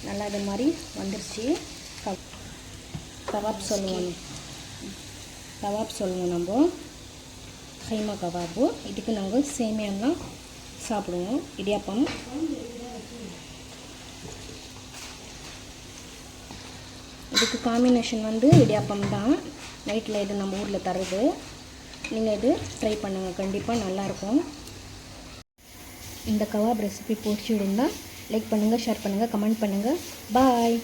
நல்லா இது மாதிரி வந்துருச்சு. கபாப் சொல்லுவோம் நம்ம கைமா கபாபு. இதுக்கு நாங்கள் சேமியாலாம் சாப்பிடுவோம். இடியாப்பம் இதுக்கு காம்பினேஷன் வந்து இடியாப்பம் தான். நைட்டில் இது நம்ம ஊரில் தருது. நீங்கள் இது ட்ரை பண்ணுங்கள், கண்டிப்பாக நல்லாயிருக்கும். இந்த கபாப் ரெசிபி பிடிச்சிருந்தால் லைக் பண்ணுங்கள், ஷேர் பண்ணுங்கள், கமெண்ட் பண்ணுங்கள். பாய்.